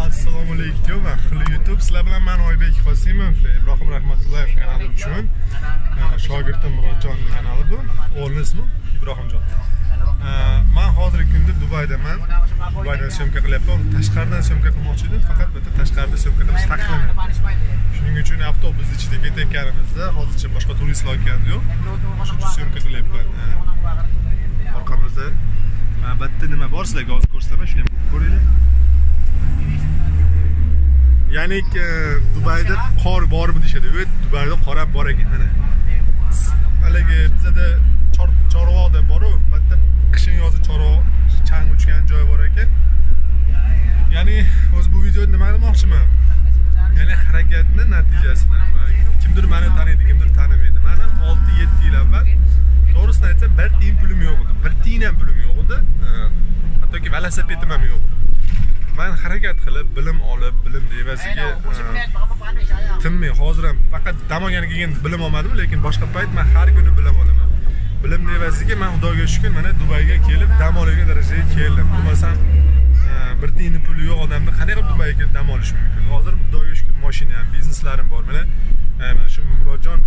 Assalomu alaykum ahli YouTube. Sizlar bilan men Oybek Qosimov, Ibrohim Rahmatullayev kanali uchun shogirdim Murodjonning kanali bu. O'g'lim ismi Ibrohimjon. Men hozirgi kunda Dubaydaman. Dubaydan syomka qilyapman. Tashqaridan syomka qilmoqchi edim, faqat bitta tashqarida syomka qilish taqiqlanadi. Shuning uchun avtobus ichida ketayotganimizda hozircha boshqa turistlar kelgani yo'q. Shuning uchun syomka qilyapman. Orqamizda bitta nima bor, sizlarga hozir ko'rsataman, shuni ko'ringlar. Ya'ni Dubayda qor bormi deyshadi. Yo'q, Dubayda qor ham bor ekan. Mana haligi bizda Chorvoqda bor-ku, bitta qishin yozi Chorvoq chang uchgan joy bor ekan. Ya'ni o'zi bu videoni nima demoqchiman? Ya'ni harakatni natijasida kimdir meni taniydi, kimdir tanimaydi. Meni 6-7 yil avval to'g'risini aytsam, bir tiyin pulim yo'q edi. Bir tiyin ham pulim yo'q edi. Hattoki velosipedim ham yo'q edi. Men harakat qilib, bilim olib, bilim devasiga tinmay, hozir ham faqat dam olgani kelgan bilim olmadim, lekin boshqa payt men har kuni bilim olaman. Bilim devasiga men Xudoga shukr, mana Dubayga kelib dam oladigan darajaga keldim. Bo'lmasam bir tiyin puli yo'q odamni qanday qilib Dubayga kelib dam olish mumkin? Hozir Xudoga shukr mashinam, bizneslarim bor. Mana shu Murodjon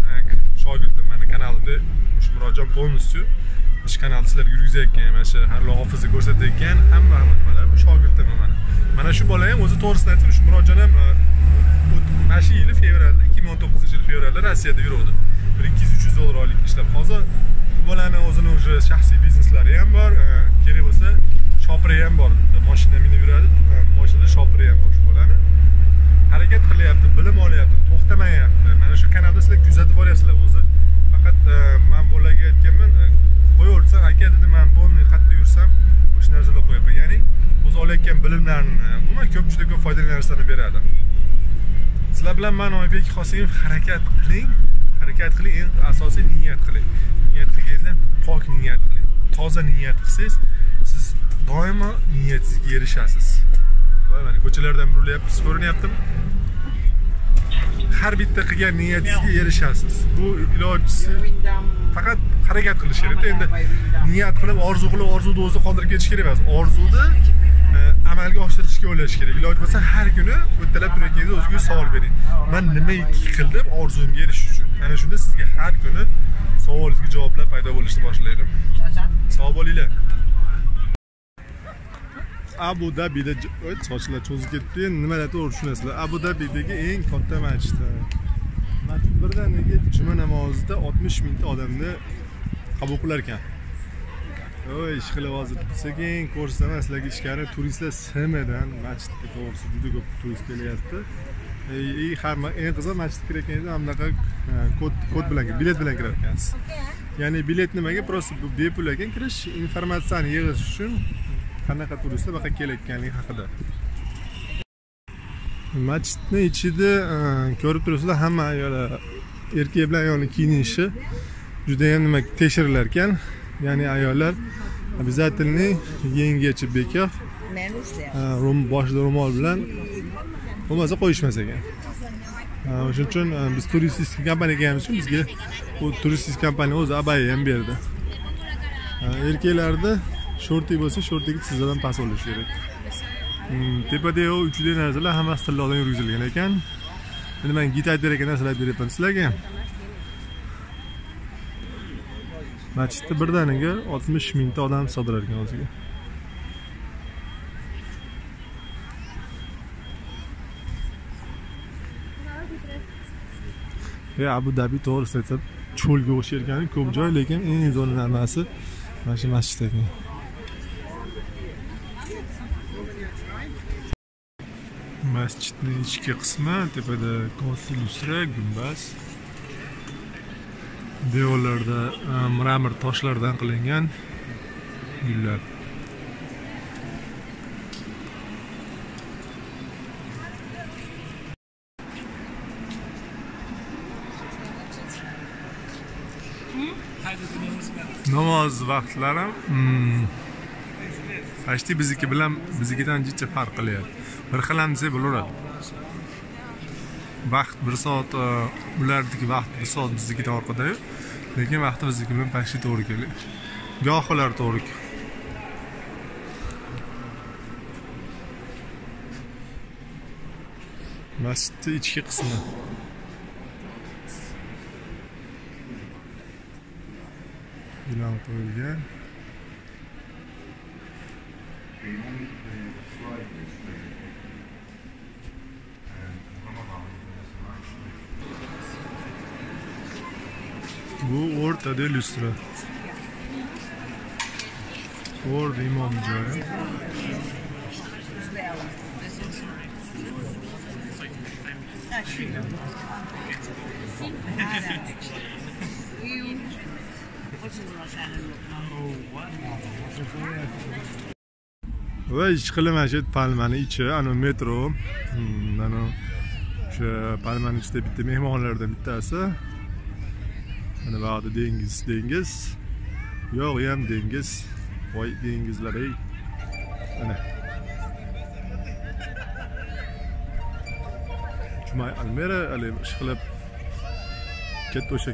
shogirdim, meni kanalimda shu Murodjon polностью shu kanalni sizlarga yurgizayotgan, mana shu har hofizni ko'rsatayotgan hamma nimalar bu shogirdim mana. Mana shu bola ham o'zi to'g'risini aytsam, shu Murodjon ham mana shu yil fevralda 2019-yil fevralda Rossiyada yuruvdi. 200-300 dollar oylik ishlab, hozir bu bolani o'zining o'zi shaxsiy bizneslari ham bor, kerak bo'lsa shopiri ham bor. Mashina minib yuradi, mashinada shopiri ham bor shu bolani. Harakat qilyapti, bilim olyapti, to'xtamayapti. Mana shu kanalda sizlar kuzatib boryapsizlar. O'zi faqat men bolaga aytganman, qo'yaversan, aka dedi, men bo'lmay qayerda yursam o'sha narsalar qo'yaman. Ya'ni o'zi olayotgan bilimlarni umuman ko'pchilikka foydali narsani beradi. Sizlar bilan men Oybek Qosimov, harakat qiling. Harakat qiling, eng asosiy niyat qiling. Niyat qilganingizda pok niyat qiling. Toza niyat qilsangiz, siz doimo niyatingizga erishasiz. Mana ko'chalardan burilyapsiz, ko'rinyaptimi? Har bitta qilgan niyatingizga erishasiz. Bu ilojisi faqat harakat qilish kerak. Endi niyat qilib, orzu qilib, orzuni o'zi qoldirib ketish kerak emas. Orzuni amalga oshirishga o'ylash kerak. Iloj bo'lsa har kuni o'rtalab turayotganingizda o'zingizga savol bering. Men nima qildim orzumga erishish uchun? Ana shunda sizga har kuni savolingizga javoblar paydo bo'lishni boshlaydi. Sog' bo'linglar. Abu Dabida sochlar cho'zib ketdi. Nimalar to'g'ri tushunasizlar? Abu Dabidagi eng katta masjid. Masjid birdaniga juma namozida 60 mingta odamni qabul qilar ekan. Oy, ishqilib hozir sekin ko'rsataman sizlarga ichkari turistlar simidan masjidga to'g'risi juda ko'p turist kelyapti. Hamma eng qiziq masjidga kirayotganingizda bunaqa kod bilan, bilet bilan kirar ekansiz. Ya'ni bilet nimaga? Просто bepul ekan, kirish informatsiyani yig'ish uchun qanaqa turistlar baqa kelayotganligi haqida. Masjidning ichida ko'rib turibsizlar, hamma ayollar, erkak bilan ayolning kiyinishi juda ham nima tekshirilar ekan. Ya'ni ayollar обязательно yengacha bekoh, boshida ro'mol bilan bo'lmasa qo'yishmas ekan. Shuning uchun biz turistik kompaniyaga kelganimiz uchun bizga bu turistik kompaniya o'zi abaya ham berdi. Erkaklarda shorti bo'lsa, shortiga tizzadan past bo'lishi kerak. Tepada u uchli narsalar hammasi tillodan yurgizilgan ekan. Endi men git aytib bergan narsalar beryapman sizlarga ham. Masjidda birdaniga 60 mingta odam sig'dirar ekan o'ziga. Abu Dabi to'g'risini aytsam, cho'lga o'xshayar ekan, ko'p joy, lekin eng zo'r narmasi mana shu masjid ekan. Masjidning ichki qismi, tepada ko'zi lustra, gumbaz. Devorlarda mramor toshlardan qilingan gullar. Namoz vaqtlari Ashti bizniki bilan biznikidan jicha farq qilyapti. Bir xil ham desa bo'laveradi. Vaqt 1 soat, ulardagi vaqt 1 soat biznikidan orqada-yu, lekin vaqti bizniki bilan pashti to'g'ri keladi. Gohlar to'g'ri. Masjidning ichki qismi. E'lon qo'yilgan. Bu o'rtada lustra. O'rda imom joyi. Va ishqilib mana shu palmani ichi, ana metro. Mana o'sha palmani ichida bitta mehmonlardan bittasi. Mana bu yerda dengiz. Yo'q, ham dengiz. Voy dengizlar ey. Mana. Jumay Almera alim ishqilib katta o'sha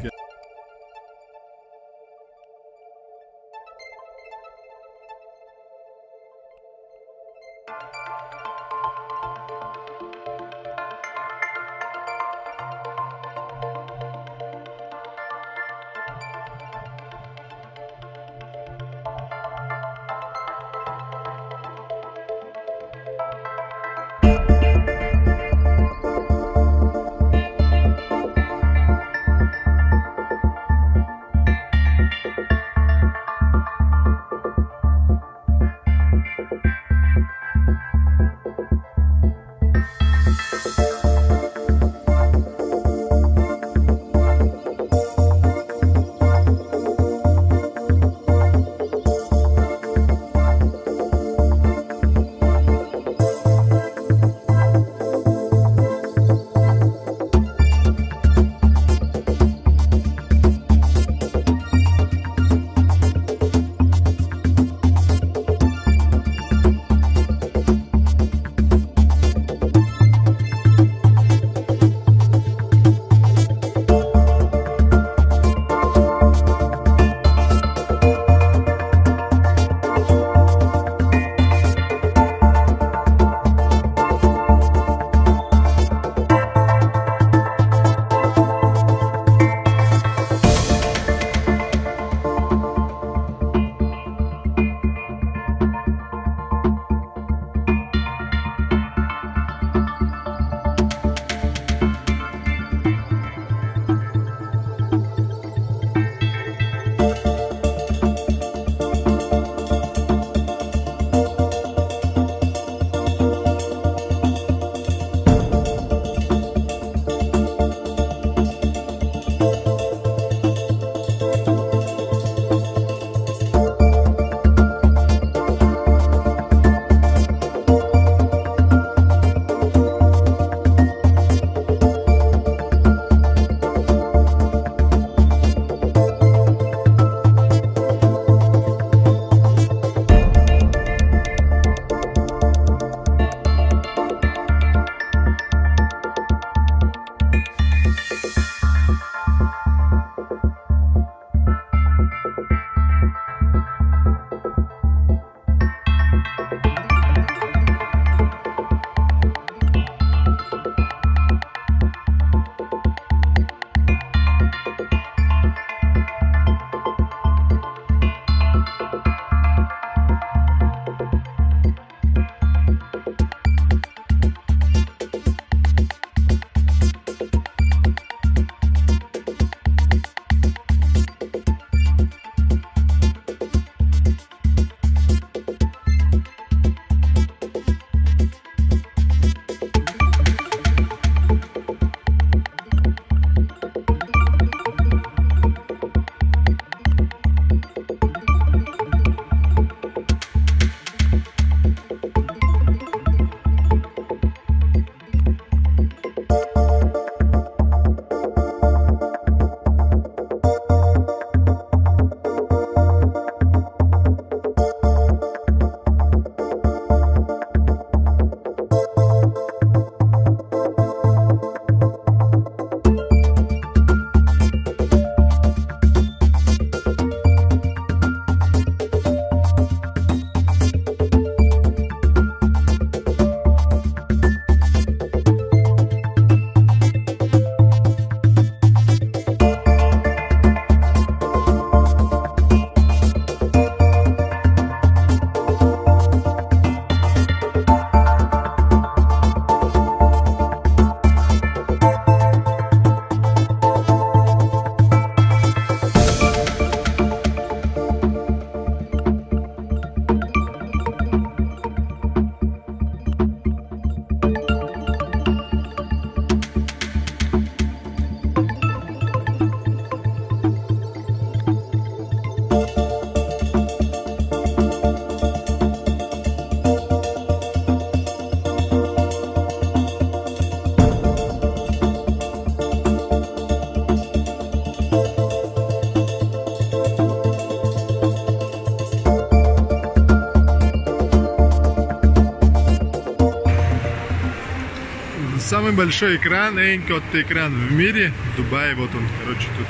самый большой экран, eng katta экран в мире. Дубай, вот он, короче, тут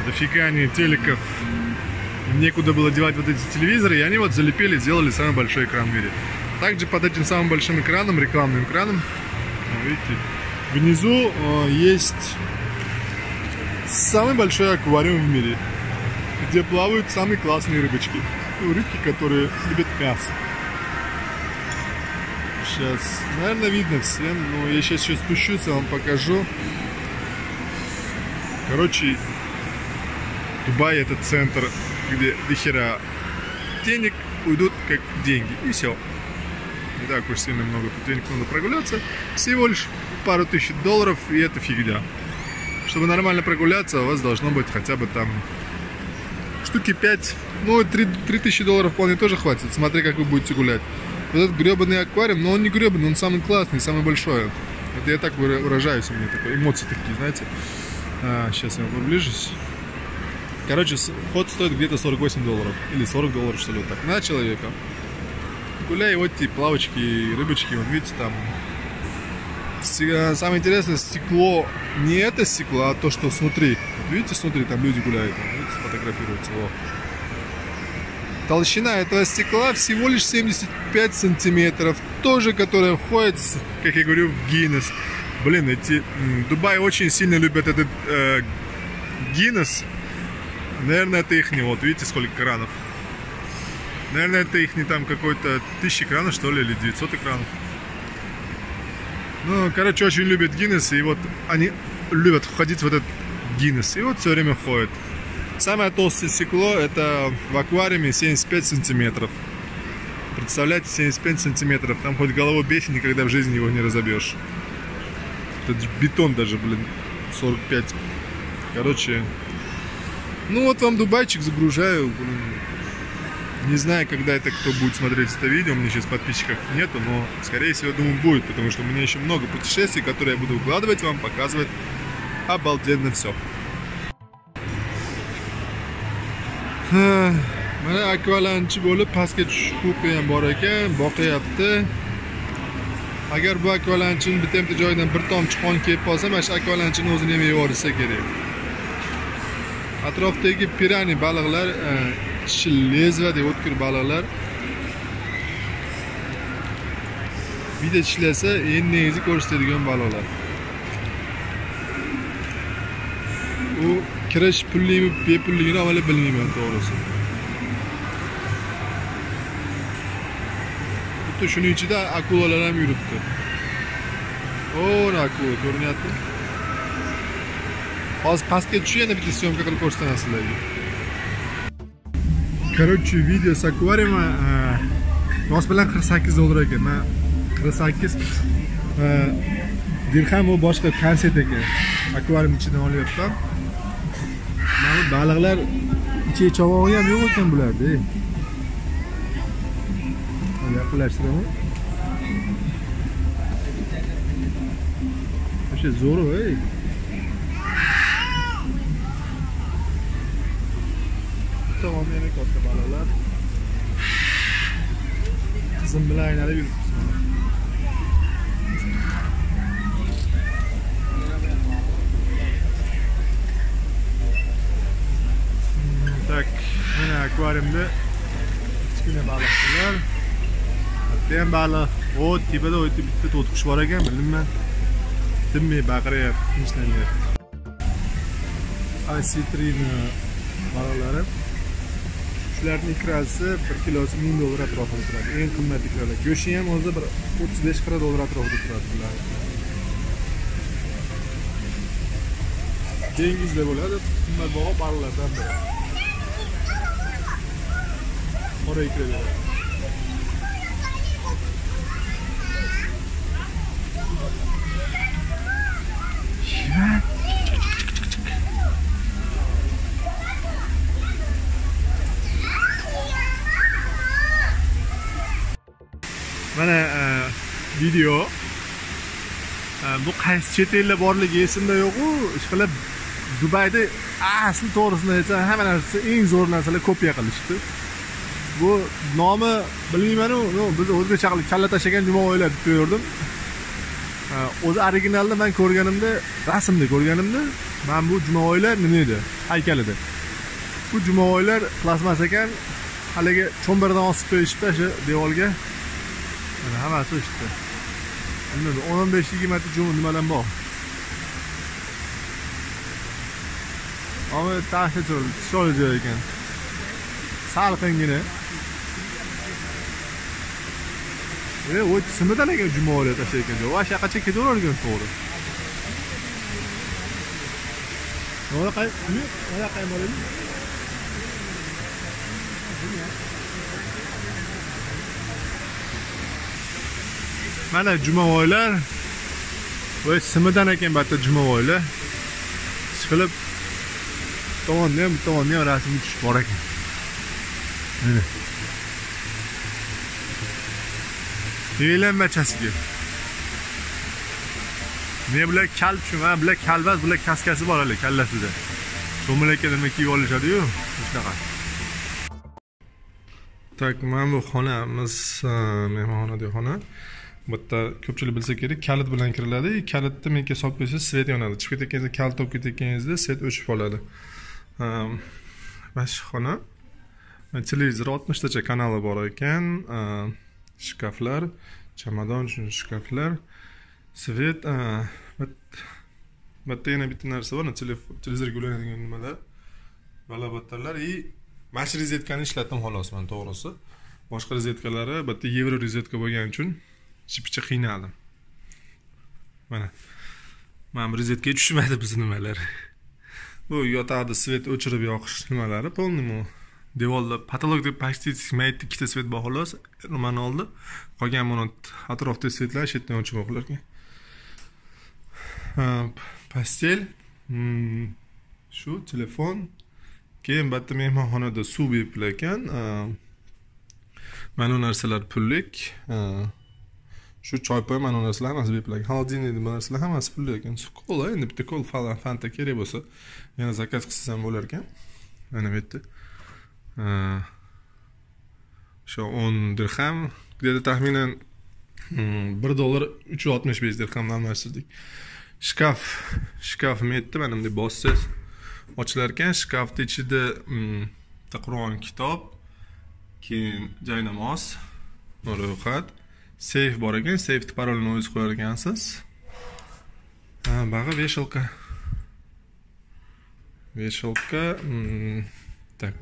дофига не телеков. Некуда было девать вот эти телевизоры, и они вот залепили, сделали самый большой экран в мире. Также под этим самым большим экраном, рекламным экраном, видите, внизу есть самый большой аквариум в мире, где плавают самые классные рыбочки. Рыбки, которые любят мясо. Сейчас, наверное, видно всем, но я сейчас еще спущусь, я вам покажу. Короче, Дубай — это центр, где дохера денег уйдут как деньги, и все. Не так уж сильно много денег надо прогуляться, всего лишь пару тысяч долларов, и это фигня. Чтобы нормально прогуляться, у вас должно быть хотя бы там штуки 5, ну 3 тысячи долларов вполне тоже хватит, смотри, как вы будете гулять. Вот этот гребаный аквариум, но он не гребаный, он самый классный, самый большой. Это я так выражаюсь, у меня такие эмоции такие, знаете. Сейчас я приближусь. Короче, вход стоит где-то 48 долларов. Или 40 долларов, что ли, вот так. На человека. Гуляй, вот эти плавочки, рыбочки, вот видите, там. Самое интересное, стекло, не это стекло, а то, что внутри. Вот видите, внутри там люди гуляют, там, видите, фотографируются. Вот. Толщина этого стекла всего лишь 75 сантиметров. Тоже, которая входит, как я говорю, в Гиннес. Блин, эти Дубай очень сильно любят этот Гиннес. Наверное, это их не. Вот видите, сколько экранов. Наверное, это их не там какой-то 1000 экранов, что ли, или 900 экранов. Ну, короче, очень любят Гиннес. И вот они любят входить в этот Гиннес. И вот все время ходят. Самое толстое стекло — это в аквариуме 75 сантиметров. Представляете, 75 сантиметров. Там хоть голову бейся, никогда в жизни его не разобьешь. Это бетон даже, блин, 45. Короче, ну вот вам Дубайчик загружаю. Блин. Не знаю, когда это кто будет смотреть это видео. У меня сейчас подписчиков нету, но скорее всего, думаю, будет. Потому что у меня еще много путешествий, которые я буду выкладывать вам, показывать. Обалденно все. Mana akvalanchi bo'lib pastga tushish huquqi ham bor ekan, boqyapti. Agar bu akvalanchini bitta joydan bir tomchi qon kelib qolsa, mana shu akvalanchini o'zini ham yeb yuborsa kerak. Atrofdagi pirani baliqlar, lezva deb o'tkir baliqlar. Video ishlasa, endi ko'rsatadigan baliqlar. U kirish pullimi, bepulligini avvalo bilmayman, to'g'risi. Xuddi shuning ichida akulalar ham yuribdi. O'ra akula ko'rinyapti. Hozir pastga tushib yana bitta syomka qilib ko'rsataman sizlarga. Короче, video с akvariuma nos bilan 48 dollar ekan. Men 48 dirham va boshqa konsert ekan. Akvarium ichidan olyapman. Mana baliqlar ichi chavog'i ham yo'q ekan bularda. Yaqinlashtiraman. O'sha zo'r, ey. Tamam, yana katta baliqlar. Tizim bilan aylanib yuribmiz. Tak, mana akvariumda kichkina baliqlar. Bitta ham baliq, o tepada o'tib bitta to'tiqush bor ekan, bilmayman. Tinmay baqiryapti, tinchlanyapti. Asitrina baliqlari. Shularning ikrasi 1 kilosi 1000 dollar atrofida turadi. Eng qimmat ikralar. Go'shi ham o'zi bir 35-40 dollar atrofida turadi bular. Dengizda bo'ladi, qimmatbaho baliqlardan biri. Qora ikralar. Mana video bu qaysi chet elda borligi esimda yo'q-ku, ishqilib Dubayda asli to'g'risini aytsam, hamma narsa eng zo'r narsalar kopiya qilishdi. Bu nomi bilmayman-u, biz o'zgacha qilib kalla tashlagan nima o'ylab ko'rdim. O'zi originalda men ko'rganimda, rasmda ko'rganimda, men bu jumovoylar nima edi? Haykal edi. Bu jumovoylar plasmas ekan, haligi cho'mbardan osib qo'yishibdi shu devorga. Mana hammasi o'shda. Bilmadim, 15-20 ta nimadan bor. Ama taxta cho'l joy ekan. Salqingina. O simidan ekan jumovoylar tashlayotgan joy. Va shaqacha ketavergan to'g'ri. Mana qay model? Mana jumovoylar va simidan ekan batta jumovoylar. Chiqilib tomondan rasm tushib bor ekan. Mana. Elanmachasiga. Ne bular kalb shu, mana bular kalbas, bular kaskasi bor hali kallasida. Cho'milakka nima kiyib olishadi-yu, shunaqa. Tak, mana bu xonamiz, mehmonxonadagi xona. Bitta ko'pchilik bilsa kerak, kalit bilan kiriladi. Kalitni menga solib qo'ysangiz svet yonadi. Chiqib ketganingizda, kalit olib ketganingizda svet o'chib qoladi. Mana shu xona. Televizor 60 tacha kanali bor ekan. Shkaflar, chamadon uchun shkaflar. Svet, bitta yana bitta narsa bor, televizorga ulanadigan nimalar. Balabattarlar mana shu rozetkani ishlatdim xolos men to'g'risi. Boshqa rozetkalari bitta yevro rozetka bo'lgani uchun chipicha qiynaldim. Mana bu rozetkaga tushmadi biz nimalar. Bu yotardi svet o'chirib yoqish nimalari polnimi. Devorda patolog deb pastitsik mayt ikkita svet bor xolos. Nimani oldi? Qolgan buni atrofda svetlar shetdan o'chib qo'yilgan. Pastel, shu telefon, keyin bitta mehmonxonada suv bepilar ekan. Mana bu narsalar pullik. Shu choypoy mana bu narsalar hammasi bepilar. Xolodilnik nima narsalar hammasi pullik ekan. Kola, endi bitta kol falan fanta kerak bo'lsa, yana zakaz qilsangiz ham bo'lar ekan. Mana bu yerda. Shu 10 dirham, dedi taxminan $1.365 dirhamdan almashtirdik. Shkaf metdi, mana bunday bossiz ochilar ekan. Shkafning ichida Qur'on kitob, keyin joynamoz, ro'yxat, seyf bor ekan. Seyfni parolini o'zingiz qo'yar ekansiz. Bag'i veshalka. Tak.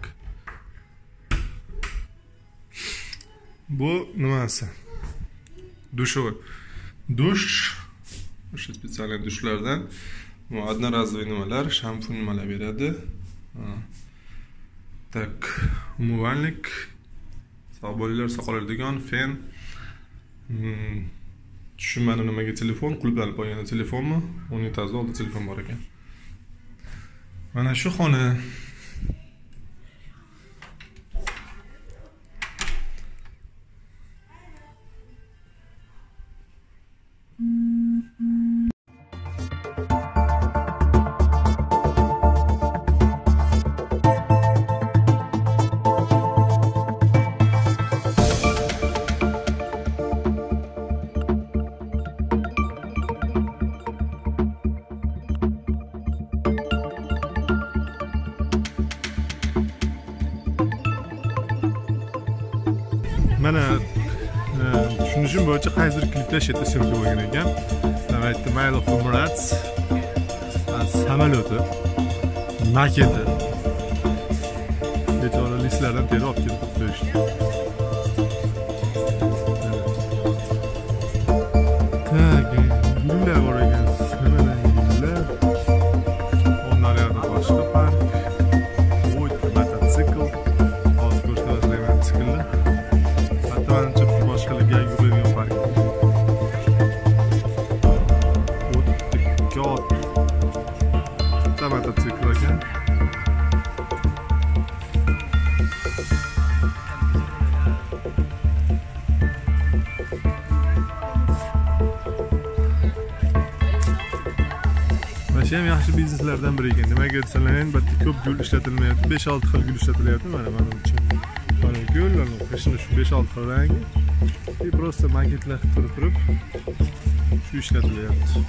Bu nimasi? Dush. O'sha spetsial dushlardan одноразовый nimalar, shampun nimalar beradi. Tak, umuvальник. Sog' bo'linglar, soqoladigan fen. Tushunmadim nimaga telefon, qulflanib qo'ygan telefonmi? Unitazda oldi telefon bor ekan. Mana shu xona. Mana tushunishim bo'yicha qaysidir klipda shetda syomka bo'lgan ekan. Aytdi Mile of Emirates samolyoti maketi. Bechora listlardan terib olib kelib qo'yishdi. Gullar bor ekan. Mana gullar. Onlar yana boshqa park. Mototsikl. Hozir ko'rsatadigan sikllar. Ham yaxshi bizneslardan biri ekan. Nimaga desangiz, bitta ko'p gul ishlatilmayapti. 5-6 xil gul ishlatilyapti mana uchun. Mana gullar, qo'shni shu 5-6 xil rangi. Просто maketlar qilib turib ishlatilyapti.